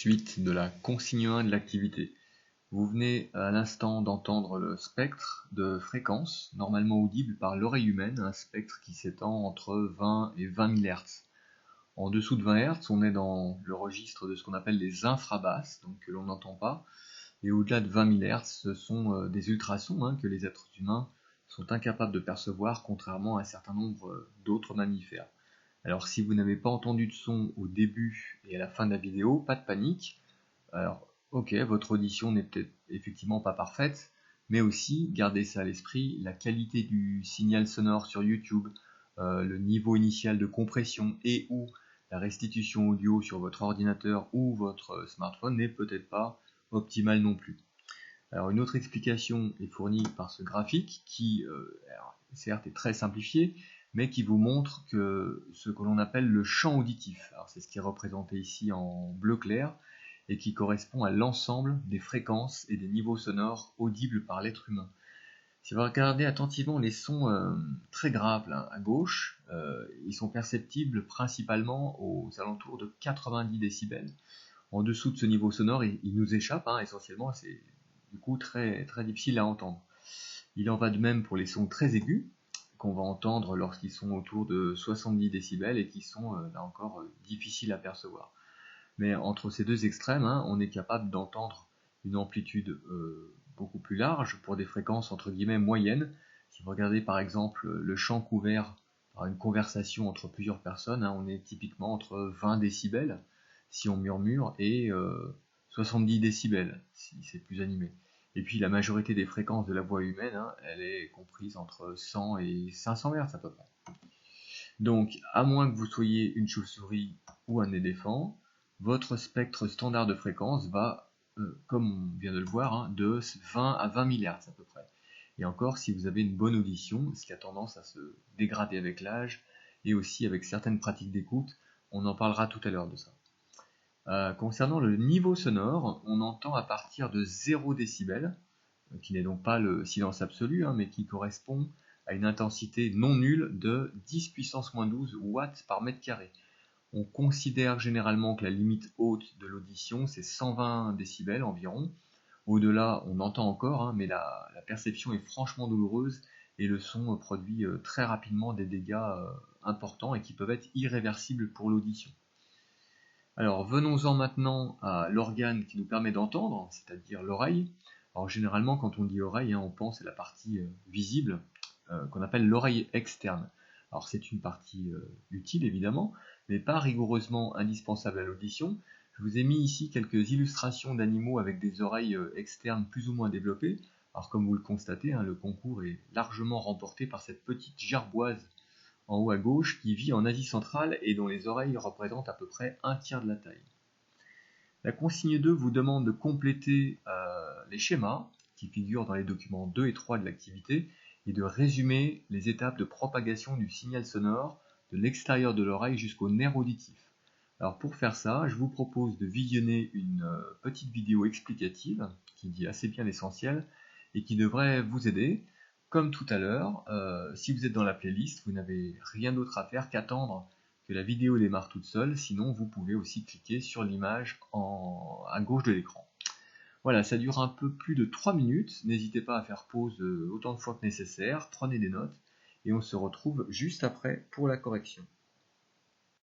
Suite de la consigne 1 de l'activité. Vous venez à l'instant d'entendre le spectre de fréquence, normalement audible par l'oreille humaine, un spectre qui s'étend entre 20 et 20 000 Hz. En dessous de 20 Hz, on est dans le registre de ce qu'on appelle les infrabasses, donc que l'on n'entend pas. Et au-delà de 20 000 Hz, ce sont des ultrasons que les êtres humains sont incapables de percevoir, contrairement à un certain nombre d'autres mammifères. Alors si vous n'avez pas entendu de son au début et à la fin de la vidéo, pas de panique. Alors ok, votre audition n'est peut-être effectivement pas parfaite, mais aussi, gardez ça à l'esprit, la qualité du signal sonore sur YouTube, le niveau initial de compression et ou la restitution audio sur votre ordinateur ou votre smartphone n'est peut-être pas optimale non plus. Alors une autre explication est fournie par ce graphique qui, certes, est très simplifié, mais qui vous montre que ce que l'on appelle le champ auditif, alors c'est ce qui est représenté ici en bleu clair, et qui correspond à l'ensemble des fréquences et des niveaux sonores audibles par l'être humain. Si vous regardez attentivement les sons très graves là, à gauche, ils sont perceptibles principalement aux alentours de 90 décibels. En dessous de ce niveau sonore, il nous échappe, essentiellement, c'est du coup très, très difficile à entendre. Il en va de même pour les sons très aigus, qu'on va entendre lorsqu'ils sont autour de 70 décibels et qui sont, là encore, difficiles à percevoir. Mais entre ces deux extrêmes, on est capable d'entendre une amplitude beaucoup plus large pour des fréquences entre guillemets moyennes. Si vous regardez par exemple le champ couvert par une conversation entre plusieurs personnes, on est typiquement entre 20 décibels si on murmure et 70 décibels si c'est plus animé. Et puis la majorité des fréquences de la voix humaine, elle est comprise entre 100 et 500 Hz à peu près. Donc, à moins que vous soyez une chauve-souris ou un éléphant, votre spectre standard de fréquence va, comme on vient de le voir, de 20 à 20 000 Hz à peu près. Et encore, si vous avez une bonne audition, ce qui a tendance à se dégrader avec l'âge, et aussi avec certaines pratiques d'écoute, on en parlera tout à l'heure de ça. Concernant le niveau sonore, on entend à partir de 0 décibel, qui n'est donc pas le silence absolu, mais qui correspond à une intensité non nulle de 10 puissance moins 12 watts par mètre carré. On considère généralement que la limite haute de l'audition, c'est 120 décibels environ. Au-delà, on entend encore, mais la perception est franchement douloureuse et le son produit très rapidement des dégâts importants et qui peuvent être irréversibles pour l'audition. Alors venons-en maintenant à l'organe qui nous permet d'entendre, c'est-à-dire l'oreille. Alors généralement quand on dit oreille, on pense à la partie visible qu'on appelle l'oreille externe. Alors c'est une partie utile évidemment, mais pas rigoureusement indispensable à l'audition. Je vous ai mis ici quelques illustrations d'animaux avec des oreilles externes plus ou moins développées. Alors comme vous le constatez, le concours est largement remporté par cette petite gerboise en haut à gauche qui vit en Asie centrale et dont les oreilles représentent à peu près un tiers de la taille. La consigne 2 vous demande de compléter les schémas qui figurent dans les documents 2 et 3 de l'activité et de résumer les étapes de propagation du signal sonore de l'extérieur de l'oreille jusqu'au nerf auditif. Alors pour faire ça, je vous propose de visionner une petite vidéo explicative qui dit assez bien l'essentiel et qui devrait vous aider. Comme tout à l'heure, si vous êtes dans la playlist, vous n'avez rien d'autre à faire qu'attendre que la vidéo démarre toute seule, sinon vous pouvez aussi cliquer sur l'image à gauche de l'écran. Voilà, ça dure un peu plus de 3 minutes, n'hésitez pas à faire pause autant de fois que nécessaire, prenez des notes, et on se retrouve juste après pour la correction.